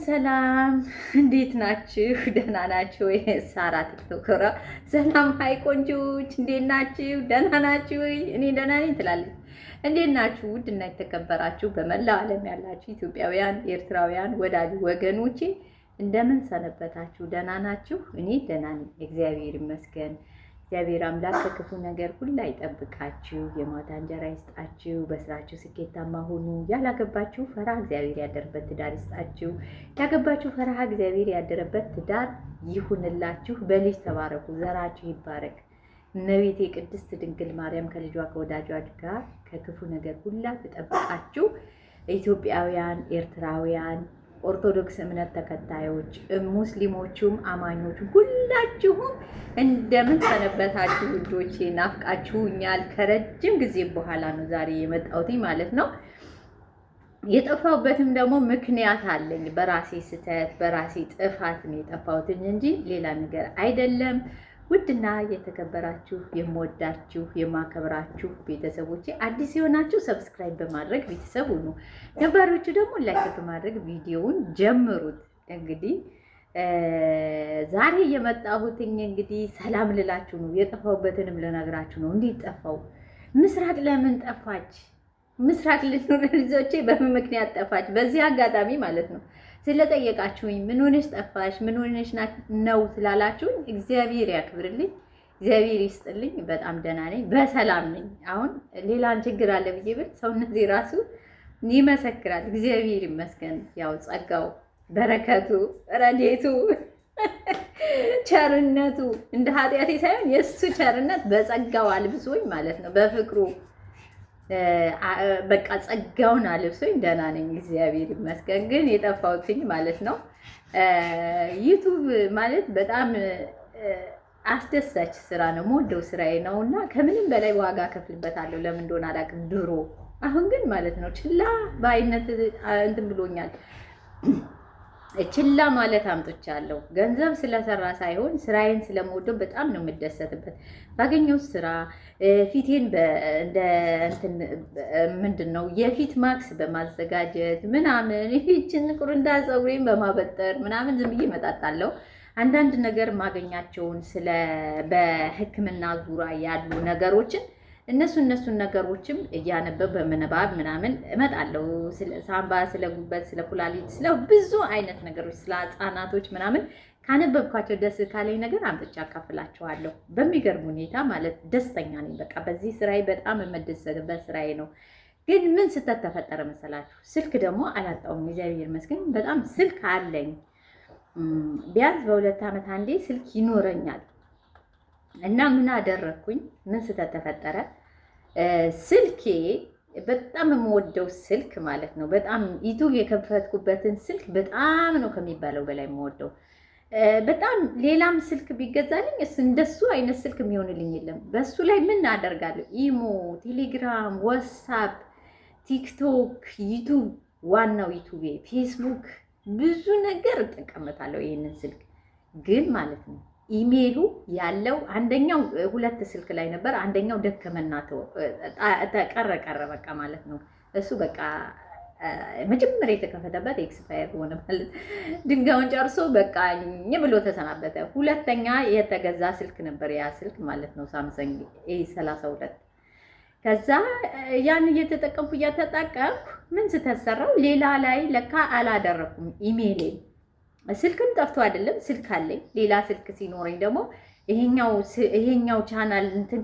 ሰላም እንዴት ናችሁ? ደህና ናችሁ ወይ? ሳራ ቲክቶከሯ ሰላም ሀይ ቆንጆች እንዴት ናችሁ? ደህና ናችሁ ወይ? እኔ ደህና ነኝ ትላለች። እንዴት ናችሁ? ውድና የተከበራችሁ በመላው ዓለም ያላችሁ ኢትዮጵያውያን፣ ኤርትራውያን ወዳጅ ወገኖቼ እንደምን ሰነበታችሁ? ደህና ናችሁ? እኔ ደህና ነኝ፣ እግዚአብሔር ይመስገን። እግዚአብሔር አምላክ ከክፉ ነገር ሁሉ ይጠብቃችሁ፣ የማታ እንጀራ ይስጣችሁ፣ በስራችሁ ስኬታማ ሁኑ። ያላገባችሁ ፈርሃ እግዚአብሔር ያደረበት ትዳር ይስጣችሁ፣ ያገባችሁ ፈርሃ እግዚአብሔር ያደረበት ትዳር ይሁንላችሁ። በልጅ ተባረኩ፣ ዘራችሁ ይባረክ። እመቤቴ ቅድስት ድንግል ማርያም ከልጇ ከወዳጇ ጋር ከክፉ ነገር ሁሉ ትጠብቃችሁ። ኢትዮጵያውያን፣ ኤርትራውያን፣ ኦርቶዶክስ እምነት ተከታዮች ሙስሊሞቹም አማኞቹም ሁላችሁም እንደምን ሰነበታችሁ? ውዶቼ ናፍቃችሁኛል። ከረጅም ጊዜ በኋላ ነው ዛሬ የመጣሁት ማለት ነው። የጠፋሁበትም ደግሞ ምክንያት አለኝ። በራሴ ስህተት በራሴ ጥፋት ነው የጠፋሁት እንጂ ሌላ ነገር አይደለም። ውድና የተከበራችሁ የምወዳችሁ የማከብራችሁ ቤተሰቦቼ አዲስ የሆናችሁ ሰብስክራይብ በማድረግ ቤተሰብ ሁኑ። ነባሮቹ ደግሞ ላይክ በማድረግ ቪዲዮውን ጀምሩት። እንግዲህ ዛሬ የመጣሁትኝ እንግዲህ ሰላም ልላችሁ ነው። የጠፋሁበትንም ልነግራችሁ ነው። እንዴት ጠፋው? ምስራቅ ለምን ጠፋች? ምስራቅ ልጆቼ በምን ምክንያት ጠፋች? በዚህ አጋጣሚ ማለት ነው ስለጠየቃችሁኝ ምን ሆነሽ ጠፋሽ፣ ምን ሆነሽ ነው ስላላችሁኝ እግዚአብሔር ያክብርልኝ፣ እግዚአብሔር ይስጥልኝ። በጣም ደህና ነኝ፣ በሰላም ነኝ። አሁን ሌላን ችግር አለ ብዬ ብል ሰውነቴ ራሱ ይመሰክራል። እግዚአብሔር ይመስገን። ያው ጸጋው፣ በረከቱ፣ ረድኤቱ፣ ቸርነቱ እንደ ኃጢአቴ ሳይሆን የእሱ ቸርነት በጸጋው አልብሶኝ ማለት ነው፣ በፍቅሩ በቃ ጸጋውን አልብሶኝ ደህና ነኝ፣ እግዚአብሔር ይመስገን። ግን የጠፋሁትኝ ማለት ነው ዩቱብ ማለት በጣም አስደሳች ስራ ነው፣ የምወደው ስራዬ ነው እና ከምንም በላይ ዋጋ ከፍልበታለሁ። ለምን እንደሆነ አላውቅም ድሮ። አሁን ግን ማለት ነው ችላ በአይነት እንትን ብሎኛል። ችላ ማለት አምጥቻለሁ። ገንዘብ ስለሰራ ሳይሆን ስራዬን ስለምወደው በጣም ነው የምደሰትበት። ባገኘው ስራ ፊቴን እንደ እንትን ምንድን ነው የፊት ማክስ በማዘጋጀት ምናምን ይህችን ቁርንዳ ፀጉሬን በማበጠር ምናምን ዝም ብዬ እመጣጣለሁ። አንዳንድ ነገር ማገኛቸውን በሕክምና ዙሪያ ያሉ ነገሮችን እነሱን ነገሮችም እያነበብ በምንባብ ምናምን እመጣለሁ። ስለ ሳምባ፣ ስለ ጉበት፣ ስለ ኩላሊት፣ ስለ ብዙ አይነት ነገሮች፣ ስለ ህጻናቶች ምናምን ካነበብኳቸው ደስ ካለኝ ነገር አምጥቼ አካፍላቸዋለሁ። በሚገርም ሁኔታ ማለት ደስተኛ ነኝ። በቃ በዚህ ስራዬ በጣም የምደሰትበት ስራዬ ነው። ግን ምን ስህተት ተፈጠረ መሰላችሁ? ስልክ ደግሞ አላጣውም፣ እግዚአብሔር ይመስገን። በጣም ስልክ አለኝ። ቢያንስ በ2 ዓመት አንዴ ስልክ ይኖረኛል። እና ምን አደረግኩኝ? ምን ስህተት ተፈጠረ? ስልኬ በጣም የምወደው ስልክ ማለት ነው። በጣም ዩቱብ የከፈትኩበትን ስልክ በጣም ነው ከሚባለው በላይ የምወደው። በጣም ሌላም ስልክ ቢገዛልኝ እንደሱ አይነት ስልክ የሚሆንልኝ የለም። በሱ ላይ ምን አደርጋለሁ? ኢሞ፣ ቴሌግራም፣ ዋትስአፕ፣ ቲክቶክ፣ ዩቱብ፣ ዋናው ዩቱብ፣ ፌስቡክ ብዙ ነገር እጠቀምበታለሁ። ይህንን ስልክ ግን ማለት ነው ኢሜሉ ያለው አንደኛው 2 ስልክ ላይ ነበር። አንደኛው ደከመና ቀረ በቃ ማለት ነው። እሱ በቃ መጀመሪያ የተከፈተበት ኤክስፓየር ሆነ ማለት ድንጋዩን ጨርሶ በቃ ብሎ ተሰናበተ። ሁለተኛ የተገዛ ስልክ ነበር ያ ስልክ ማለት ነው ሳምሰንግ A32። ከዛ ያን እየተጠቀምኩ ምን ስተሰራው ሌላ ላይ ለካ አላደረኩም ኢሜይሌን። ስልክም ጠፍቶ አይደለም፣ ስልክ አለኝ። ሌላ ስልክ ሲኖረኝ ደግሞ ይሄኛው ቻናል እንትን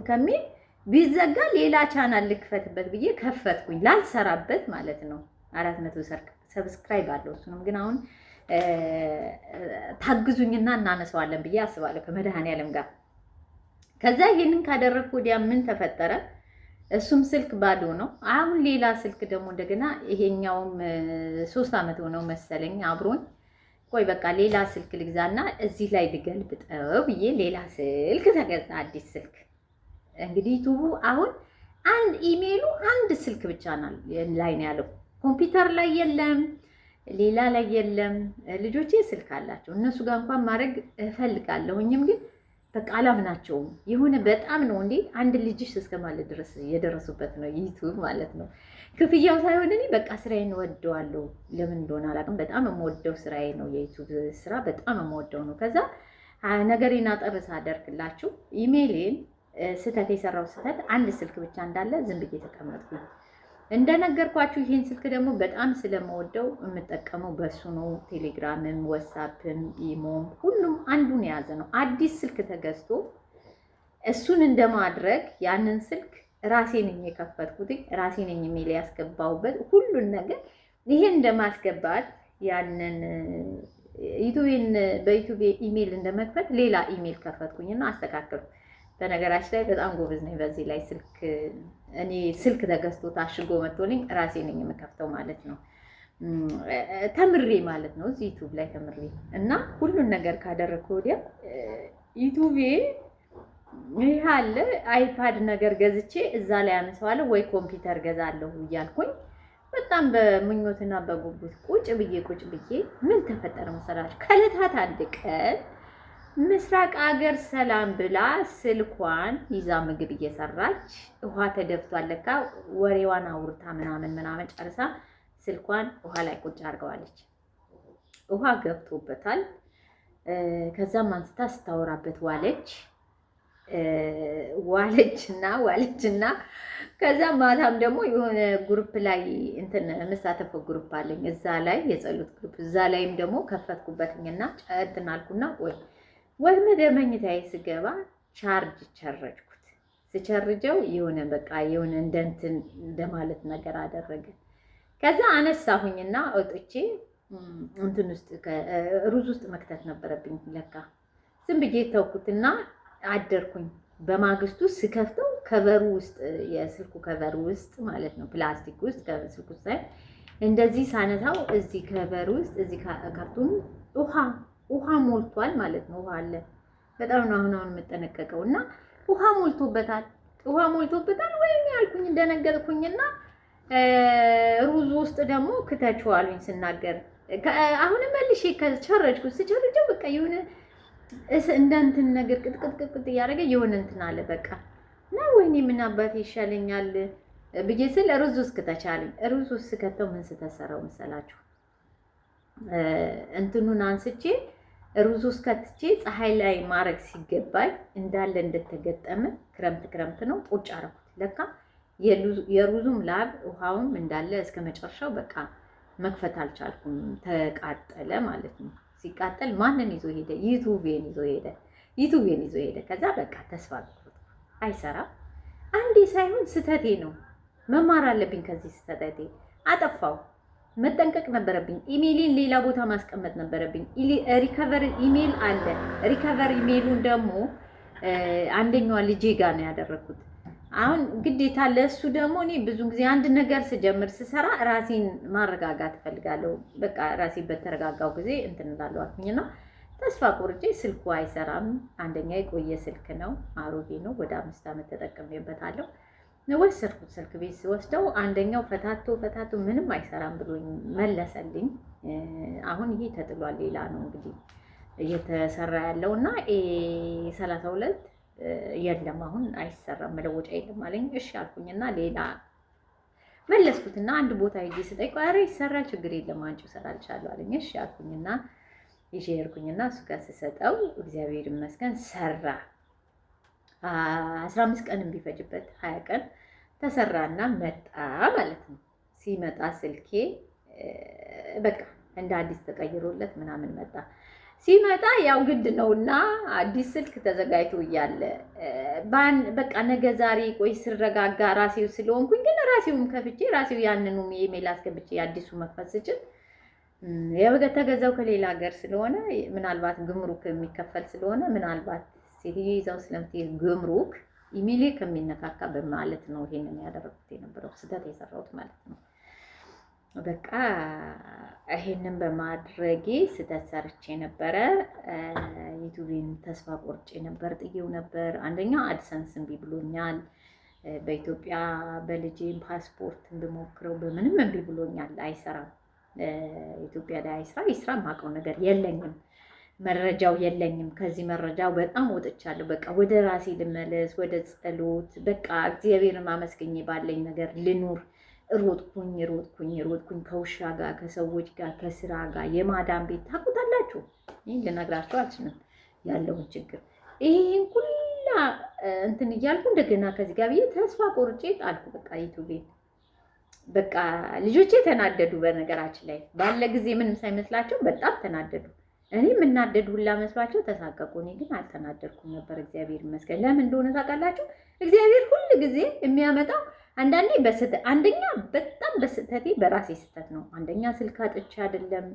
ከሚል ቢዘጋ ሌላ ቻናል ልክፈትበት ብዬ ከፈትኩኝ፣ ላልሰራበት ማለት ነው። 400 ሰብስክራይብ አለው። እሱንም ግን አሁን ታግዙኝና እናነሳዋለን ብዬ አስባለሁ ከመድኃኔዓለም ጋር። ከዛ ይሄንን ካደረግኩ ወዲያ ምን ተፈጠረ? እሱም ስልክ ባዶ ነው። አሁን ሌላ ስልክ ደግሞ እንደገና ይሄኛውም 3 ዓመት ሆነው መሰለኝ አብሮኝ። ቆይ በቃ ሌላ ስልክ ልግዛና እዚህ ላይ ልገልብጠው ብዬ ሌላ ስልክ ተገዛ፣ አዲስ ስልክ። እንግዲህ ዩቱቡ አሁን ኢሜሉ አንድ ስልክ ብቻ ላይ ነው ያለው። ኮምፒውተር ላይ የለም፣ ሌላ ላይ የለም። ልጆቼ ስልክ አላቸው፣ እነሱ ጋር እንኳን ማድረግ እፈልጋለሁኝም ግን በቃ አላምናቸውም። የሆነ በጣም ነው እንዴ አንድ ልጅሽ እስከ ማለት ድረስ የደረሱበት ነው ዩቱብ ማለት ነው። ክፍያው ሳይሆን እኔ በቃ ስራዬን ወደዋለሁ። ለምን እንደሆነ አላውቅም። በጣም የምወደው ስራዬ ነው የዩቱብ ስራ በጣም የምወደው ነው። ከዛ ነገሬን አጠር ሳደርግላችሁ ኢሜይሌን ስህተት የሰራው ስህተት አንድ ስልክ ብቻ እንዳለ ዝም ብዬ ተቀመጥኩኝ። እንደነገርኳችሁ ይህን ስልክ ደግሞ በጣም ስለምወደው የምጠቀመው በሱ ነው። ቴሌግራምም፣ ዋትስአፕም፣ ኢሞም ሁሉም አንዱን የያዘ ነው። አዲስ ስልክ ተገዝቶ እሱን እንደማድረግ ያንን ስልክ ራሴ ነኝ የከፈትኩት፣ ራሴ ነኝ ኢሜል ያስገባሁበት ሁሉን ነገር ይሄን እንደማስገባት ያንን ዩቲዩብን በዩቲዩብ ኢሜል እንደመክፈት ሌላ ኢሜል ከፈትኩኝና አስተካከልኩ። በነገራችን ላይ በጣም ጎበዝ ነኝ በዚህ ላይ እኔ ስልክ ተገዝቶ ታሽጎ መጥቶልኝ ራሴ ነኝ የምከፍተው ማለት ነው። ተምሬ ማለት ነው እዚህ ዩቲዩብ ላይ ተምሬ እና ሁሉን ነገር ካደረግኩ ወዲያ ዩቲዩብ ይሄ አለ አይፓድ ነገር ገዝቼ እዛ ላይ አነሳዋለሁ ወይ ኮምፒውተር ገዛለሁ እያልኩኝ በጣም በምኞትና በጉጉት ቁጭ ብዬ ምን ተፈጠረ መሰላችሁ? ከዕለታት አንድ ቀን ምስራቅ ሀገር ሰላም ብላ ስልኳን ይዛ ምግብ እየሰራች ውሃ ተደፍቷል ለካ ወሬዋን አውርታ ምናምን ጨርሳ ስልኳን ውሃ ላይ ቁጭ አድርገዋለች። ውሃ ገብቶበታል። ከዛም አንስታ ስታወራበት ዋለችና ከዛ ማታም ደግሞ የሆነ ግሩፕ ላይ እንትን መሳተፈው ግሩፕ አለኝ እዛ ላይ የጸሎት ግሩፕ እዛ ላይም ደግሞ ከፈትኩበትኝና እንትን አልኩና ወይ መደመኝታዬ ስገባ ቻርጅ ቸረጅኩት። ስቸርጀው የሆነ በቃ የሆነ እንደንትን እንደማለት ነገር አደረገ። ከዛ አነሳሁኝና ወጥቼ እንትን ውስጥ ሩዝ ውስጥ መክተት ነበረብኝ ለካ ዝም ብዬ ተውኩትና አደርኩኝ። በማግስቱ ስከፍተው ከቨሩ ውስጥ የስልኩ ከቨሩ ውስጥ ማለት ነው ፕላስቲክ ውስጥ ከስልኩ ውስጥ እንደዚህ ሳነሳው እዚህ ከቨሩ ውስጥ እዚህ ካርቱን ውሃ ሞልቷል ማለት ነው። ውሃ አለ። በጣም ነው አሁን የምጠነቀቀው እና ውሃ ሞልቶበታል ወይኔ ያልኩኝ እንደነገርኩኝና ሩዝ ውስጥ ደግሞ ክተችዋሉኝ ስናገር አሁን መልሼ ስቸርጀው በቃ የሆነ እንደ እንትን ነገር ቅጥቅጥ እያደረገ የሆነ እንትን አለ በቃ እና ወይኔ ምን አባቴ ይሻለኛል ብዬ ስል ሩዝ ውስጥ ከተቻለኝ ሩዝ ውስጥ ስከተው ምን ስተሰራው መሰላችሁ? እንትኑን አንስቼ ሩዝ ውስጥ ከትቼ ፀሐይ ላይ ማድረግ ሲገባኝ እንዳለ እንደተገጠመ ክረምት ነው ቁጭ አደረኩት። ለካ የሩዙም ላብ ውሃውም እንዳለ እስከ መጨረሻው በቃ መክፈት አልቻልኩም። ተቃጠለ ማለት ነው። ሲቃጠል ማንን ይዞ ሄደ? ዩቲዩብን ይዞ ሄደ። ከዛ በቃ ተስፋ አድርጎት አይሰራም። አንዴ ሳይሆን ስተቴ ነው። መማር አለብኝ ከዚህ ስተቴ። አጠፋው። መጠንቀቅ ነበረብኝ። ኢሜይሌን ሌላ ቦታ ማስቀመጥ ነበረብኝ። ሪከቨር ኢሜይል አለ። ሪከቨር ኢሜይሉን ደግሞ አንደኛዋ ልጄ ጋር ነው ያደረኩት። አሁን ግዴታ ለሱ ደግሞ እኔ ብዙ ጊዜ አንድ ነገር ስሰራ ራሴን ማረጋጋት እፈልጋለሁ። በቃ ራሴ በተረጋጋው ጊዜ እንትን እላለሁ አልኩኝና ተስፋ ቆርጬ ስልኩ አይሰራም። አንደኛ የቆየ ስልክ ነው፣ አሮጌ ነው። ወደ 5 ዓመት ተጠቅሜበታለሁ። ወሰድኩት። ስልክ ቤት ሲወስደው አንደኛው ፈታቶ ምንም አይሰራም ብሎኝ መለሰልኝ። አሁን ይሄ ተጥሏል። ሌላ ነው እንግዲህ እየተሰራ ያለውና 32 የለም አሁን አይሰራም፣ መለወጫ የለም አለኝ። እሺ አልኩኝና ሌላ መለስኩትና አንድ ቦታ ሄጄ ስጠይቀው ኧረ ይሰራል ችግር የለም አንቺ እሰራልሻለሁ አለኝ። እሺ አልኩኝና ይዤ ሄድኩኝና እሱ ጋር ስሰጠው እግዚአብሔር ይመስገን ሰራ። 15 ቀን ቢፈጅበት 20 ቀን ተሰራና መጣ ማለት ነው። ሲመጣ ስልኬ በቃ እንደ አዲስ ተቀይሮለት ምናምን መጣ። ሲመጣ ያው ግድ ነውና አዲስ ስልክ ተዘጋጅቶ እያለ በቃ ነገ ዛሬ ቆይ ስረጋጋ ራሴው ስለሆንኩኝ ግን ራሴውም ከፍቼ ራሴው ያንኑ ኢሜል አስገብቼ አዲሱ መክፈት ስችል ተገዛው ከሌላ ሀገር ስለሆነ ምናልባት ግምሩክ የሚከፈል ስለሆነ ምናልባት ሴትዮ ይዛው ስለምትሄድ ግምሩክ ኢሜይሌ ከሚነካካ በማለት ነው ይሄንን ያደረኩት የነበረው ስህተት የሰራሁት ማለት ነው። በቃ ይሄንን በማድረጌ ስህተት ሰርቼ ነበረ። ዩቲዩብን ተስፋ ቆርጬ ነበር፣ ጥዬው ነበር። አንደኛ አድሰንስ እምቢ ብሎኛል። በኢትዮጵያ በልጄም ፓስፖርት እንድሞክረው በምንም እምቢ ብሎኛል። አይሰራም። ኢትዮጵያ ላይ ይስራ የማውቀው ነገር የለኝም። መረጃው የለኝም። ከዚህ መረጃው በጣም ወጥቻለሁ። በቃ ወደ ራሴ ልመለስ፣ ወደ ጸሎት፣ በቃ እግዚአብሔርን ማመስገኝ ባለኝ ነገር ልኑር። ሮጥኩኝ ከውሻ ጋር፣ ከሰዎች ጋር፣ ከስራ ጋር፣ የማዳም ቤት ታውቁታላችሁ። ይህን ልነግራችሁ አልችልም ያለውን ችግር። ይህን ሁላ እንትን እያልኩ እንደገና ከዚህ ጋር ብዬ ተስፋ ቆርጬ ጣልኩ። በቃ ዩቱቤን በቃ ልጆቼ ተናደዱ። በነገራችን ላይ ባለ ጊዜ ምንም ሳይመስላቸው በጣም ተናደዱ። እኔ የምናደድ ሁላ መስሏቸው ተሳቀቁ። እኔ ግን አልተናደድኩም ነበር፣ እግዚአብሔር ይመስገን። ለምን እንደሆነ ታውቃላችሁ? እግዚአብሔር ሁል ጊዜ የሚያመጣው አንዳንዴ በስህተት፣ አንደኛ በጣም በስህተቴ በራሴ ስህተት ነው። አንደኛ ስልክ አጥቼ አይደለም፣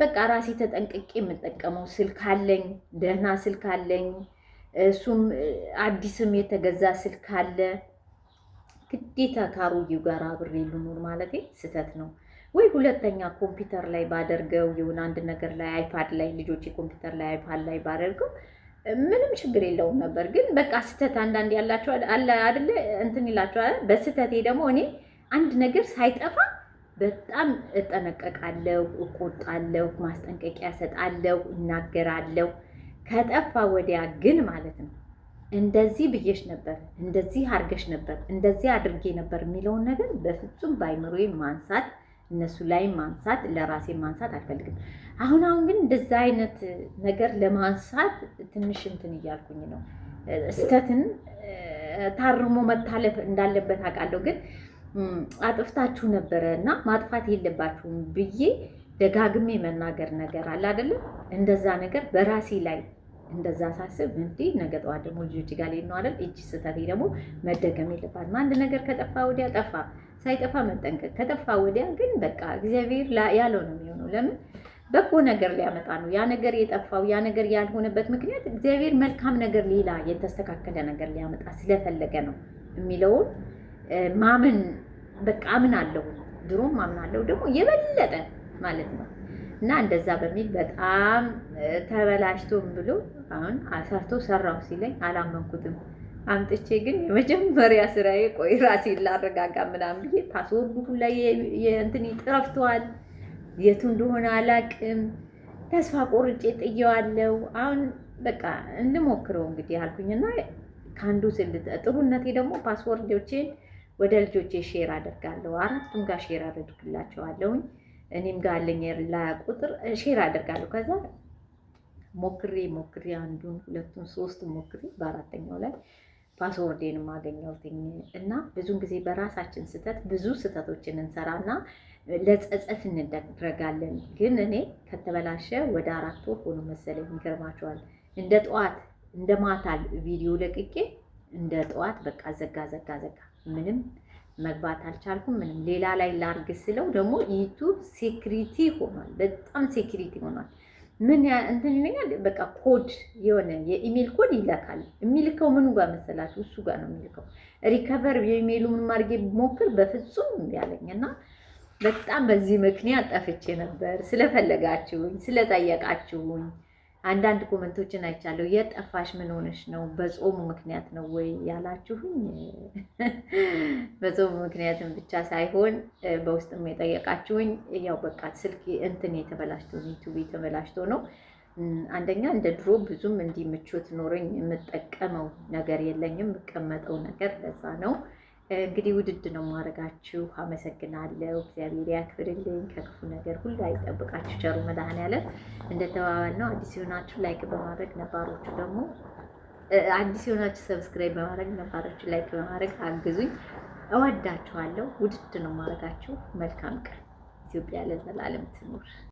በቃ ራሴ ተጠንቅቄ የምጠቀመው ስልክ አለኝ፣ ደህና ስልክ አለኝ። እሱም አዲስም የተገዛ ስልክ አለ። ግዴታ ካሮጌው ጋር አብሬ ልኖር ማለቴ ስህተት ነው። ወይ ሁለተኛ ኮምፒውተር ላይ ባደርገው የሆነ አንድ ነገር ላይ አይፓድ ላይ ልጆቼ ኮምፒውተር ላይ አይፓድ ላይ ባደርገው ምንም ችግር የለውም ነበር። ግን በቃ ስህተት አንዳንድ ያላቸው አለ አይደለ እንትን ይላቸዋል። በስህተቴ ደግሞ እኔ አንድ ነገር ሳይጠፋ በጣም እጠነቀቃለሁ፣ እቆጣለሁ፣ ማስጠንቀቂያ እሰጣለሁ፣ እናገራለሁ። ከጠፋ ወዲያ ግን ማለት ነው እንደዚህ ብዬሽ ነበር፣ እንደዚህ አድርገሽ ነበር፣ እንደዚህ አድርጌ ነበር የሚለውን ነገር በፍጹም በአይምሮዬ ማንሳት፣ እነሱ ላይ ማንሳት፣ ለራሴ ማንሳት አልፈልግም። አሁን ግን እንደዛ አይነት ነገር ለማንሳት ትንሽ እንትን እያልኩኝ ነው። ስህተትን ታርሞ መታለፍ እንዳለበት አውቃለሁ። ግን አጥፍታችሁ ነበረ እና ማጥፋት የለባችሁም ብዬ ደጋግሜ መናገር ነገር አለ አይደለም። እንደዛ ነገር በራሴ ላይ እንደዛ ሳስብ እንዲህ ነገ ጠዋት ደግሞ ልጆች ጋር ነው አይደል? እቺ ስህተቴ ደግሞ መደገም የለባትም። አንድ ነገር ከጠፋ ወዲያ ጠፋ፣ ሳይጠፋ መጠንቀቅ። ከጠፋ ወዲያ ግን በቃ እግዚአብሔር ያለው ነው የሚሆነው። ለምን በጎ ነገር ሊያመጣ ነው ያ ነገር የጠፋው። ያ ነገር ያልሆነበት ምክንያት እግዚአብሔር መልካም ነገር፣ ሌላ የተስተካከለ ነገር ሊያመጣ ስለፈለገ ነው የሚለውን ማመን በቃ አምናለሁ። ድሮም አምናለሁ ደግሞ የበለጠ ማለት ነው። እና እንደዛ በሚል በጣም ተበላሽቶም ብሎ አሁን አሰርቶ ሰራው ሲለኝ አላመንኩትም። አምጥቼ ግን የመጀመሪያ ስራዬ ቆይ ራሴን ላረጋጋ ምናምን ብዬ ፓስወርዱ ላይ የእንትን ጠፍቷል። የቱ እንደሆነ አላቅም። ተስፋ ቆርጬ ጥየዋለሁ። አሁን በቃ እንሞክረው እንግዲህ አልኩኝና ከአንዱ ስልት ጥሩነቴ ደግሞ ፓስወርዶቼን ወደ ልጆቼ ሼር አደርጋለሁ። አራቱም ጋር ሼር አደርግላቸዋለሁኝ። እኔም ጋር አለኝ ቁጥር ሼር አደርጋለሁ። ከዛ ሞክሬ አንዱን ሁለቱን ሶስቱን ሞክሬ በአራተኛው ላይ ፓስወርዴን ማገኘሁት እና ብዙን ጊዜ በራሳችን ስህተት ብዙ ስህተቶችን እንሰራና ለጸጸት እንደረጋለን። ግን እኔ ከተበላሸ ወደ 4 ወር ሆኖ መሰለኝ። ይገርማቸዋል። እንደ ጠዋት እንደ ማታ ቪዲዮ ለቅቄ እንደ ጠዋት በቃ ዘጋ ምንም መግባት አልቻልኩም። ምንም ሌላ ላይ ላርግ ስለው ደግሞ ዩቲዩብ ሴኩሪቲ ሆኗል። በጣም ሴኩሪቲ ሆኗል። ምን እንትን ይለኛል። በቃ ኮድ የሆነ የኢሜል ኮድ ይላካል። የሚልከው ምኑ ጋር መሰላችሁ? እሱ ጋር ነው የሚልከው። ሪከቨር የኢሜሉን ማርጌ ሞክር በፍጹም ያለኝና በጣም በዚህ ምክንያት ጠፍቼ ነበር። ስለፈለጋችሁኝ ስለጠየቃችሁኝ አንዳንድ ኮመንቶችን አይቻለሁ። የጠፋሽ ምን ሆነሽ ነው? በጾሙ ምክንያት ነው ወይ ያላችሁኝ? በጾሙ ምክንያትም ብቻ ሳይሆን በውስጥም የጠየቃችሁኝ ያው በቃ ስልክ እንትን የተበላሽቶ ነው፣ ዩቲዩብ የተበላሽቶ ነው። አንደኛ እንደ ድሮ ብዙም እንዲህ ምቾት ኖረኝ የምጠቀመው ነገር የለኝም፣ የምቀመጠው ነገር ለዛ ነው። እንግዲህ ውድድ ነው ማድረጋችሁ። አመሰግናለሁ። እግዚአብሔር ያክብርልኝ፣ ከክፉ ነገር ሁሉ አይጠብቃችሁ። ቸሩ መድኃኔዓለም እንደተባባል ነው። አዲስ የሆናችሁ ላይክ በማድረግ ነባሮቹ ደግሞ አዲስ የሆናችሁ ሰብስክራይብ በማድረግ ነባሮቹ ላይክ በማድረግ አግዙኝ። እወዳችኋለሁ። ውድድ ነው ማድረጋችሁ። መልካም ቀን። ኢትዮጵያ ለዘላለም ትኑር።